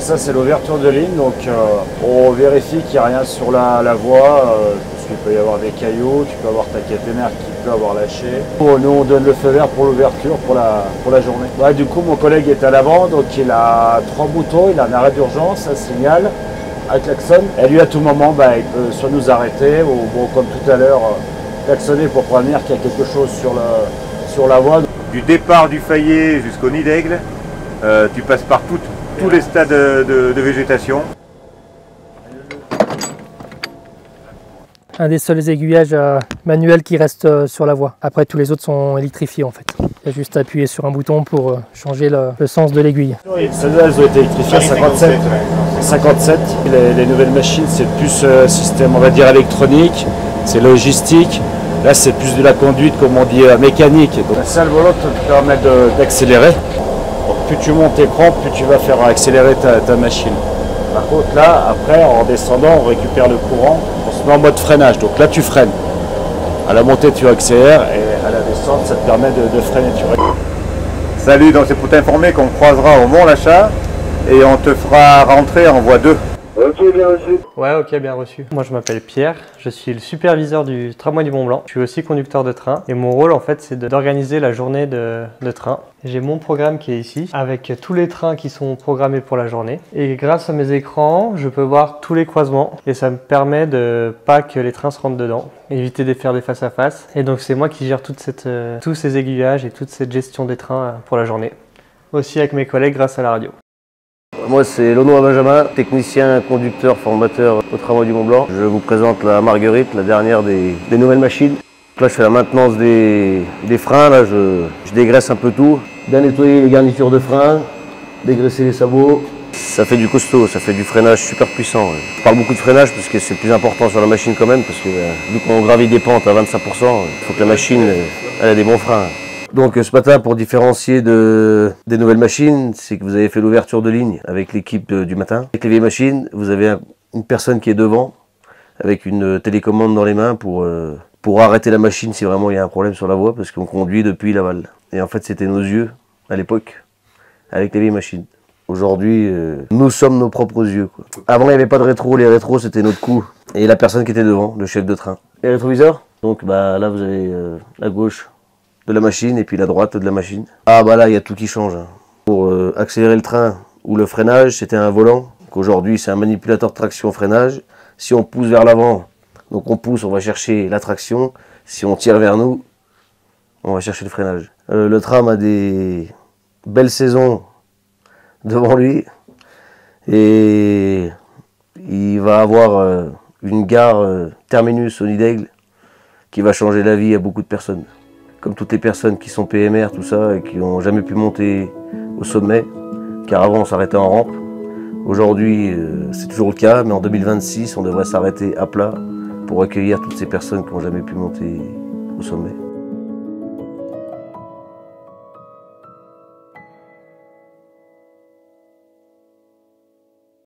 ça c'est l'ouverture de ligne, donc on vérifie qu'il n'y a rien sur la voie, parce qu'il peut y avoir des cailloux, tu peux avoir ta caténaire qui peut avoir lâché. Nous on donne le feu vert pour l'ouverture pour la journée. Ouais, du coup mon collègue est à l'avant, donc il a 3 boutons, il a un arrêt d'urgence, un signal, un klaxon. Et lui à tout moment il peut soit nous arrêter ou bon, comme tout à l'heure klaxonner pour prévenir qu'il y a quelque chose sur la voie. Du départ du Fayet jusqu'au Nid d'Aigle, tu passes par tous les stades de végétation. Un des seuls aiguillages manuels qui reste sur la voie. Après, tous les autres sont électrifiés en fait. Il y a juste à appuyer sur un bouton pour changer le sens de l'aiguille. Celles-là, elles ont été électrifiées à 57. Les nouvelles machines, c'est plus système, on va dire, électronique, c'est logistique. Là, c'est plus de la conduite, comme on dit, mécanique. Donc, la salle volante te permet d'accélérer. Plus tu montes l'écran, plus tu vas faire accélérer ta machine. Par contre, là, après, en descendant, on récupère le courant. On se met en mode freinage. Donc là, tu freines. À la montée, tu accélères et à la descente, ça te permet de freiner. Salut, donc c'est pour t'informer qu'on croisera au Mont-Lachat et on te fera rentrer en voie 2. Ok, bien reçu. Ouais, ok, bien reçu. Moi, je m'appelle Pierre, je suis le superviseur du tramway du Mont Blanc. Je suis aussi conducteur de train et mon rôle, en fait, c'est d'organiser la journée de train. J'ai mon programme qui est ici, avec tous les trains qui sont programmés pour la journée. Et grâce à mes écrans, je peux voir tous les croisements et ça me permet de pas que les trains se rentrent dedans, éviter de faire des face-à-face. Et donc, c'est moi qui gère tous ces aiguillages et toute cette gestion des trains pour la journée. Aussi avec mes collègues grâce à la radio. Moi c'est Lonois Benjamin, technicien, conducteur, formateur au tramway du Mont Blanc. Je vous présente la Marguerite, la dernière des nouvelles machines. Là je fais la maintenance des freins, là je dégraisse un peu tout. Bien nettoyer les garnitures de frein, dégraisser les sabots. Ça fait du costaud, ça fait du freinage super puissant. Ouais. Je parle beaucoup de freinage parce que c'est le plus important sur la machine quand même, parce que vu qu'on gravit des pentes à 25%, il faut que la machine elle ait des bons freins. Donc ce matin, pour différencier des nouvelles machines, c'est que vous avez fait l'ouverture de ligne avec l'équipe du matin. Avec les vieilles machines, vous avez une personne qui est devant, avec une télécommande dans les mains pour arrêter la machine si vraiment il y a un problème sur la voie, parce qu'on conduit depuis Laval. Et en fait, c'était nos yeux, à l'époque, avec les vieilles machines. Aujourd'hui, nous sommes nos propres yeux, quoi. Avant, il n'y avait pas de rétro, les rétros, c'était notre coup. Et la personne qui était devant, le chef de train. Les rétroviseurs, donc là, vous avez la gauche de la machine et puis la droite de la machine. Ah bah là il y a tout qui change. Pour accélérer le train ou le freinage, c'était un volant. Aujourd'hui c'est un manipulateur de traction freinage. Si on pousse vers l'avant, donc on pousse, on va chercher la traction. Si on tire vers nous, on va chercher le freinage. Le tram a des belles saisons devant lui et il va avoir une gare terminus au Nid d'Aigle qui va changer la vie à beaucoup de personnes. Comme toutes les personnes qui sont PMR, tout ça, et qui n'ont jamais pu monter au sommet, car avant on s'arrêtait en rampe. Aujourd'hui, c'est toujours le cas, mais en 2026, on devrait s'arrêter à plat pour accueillir toutes ces personnes qui n'ont jamais pu monter au sommet.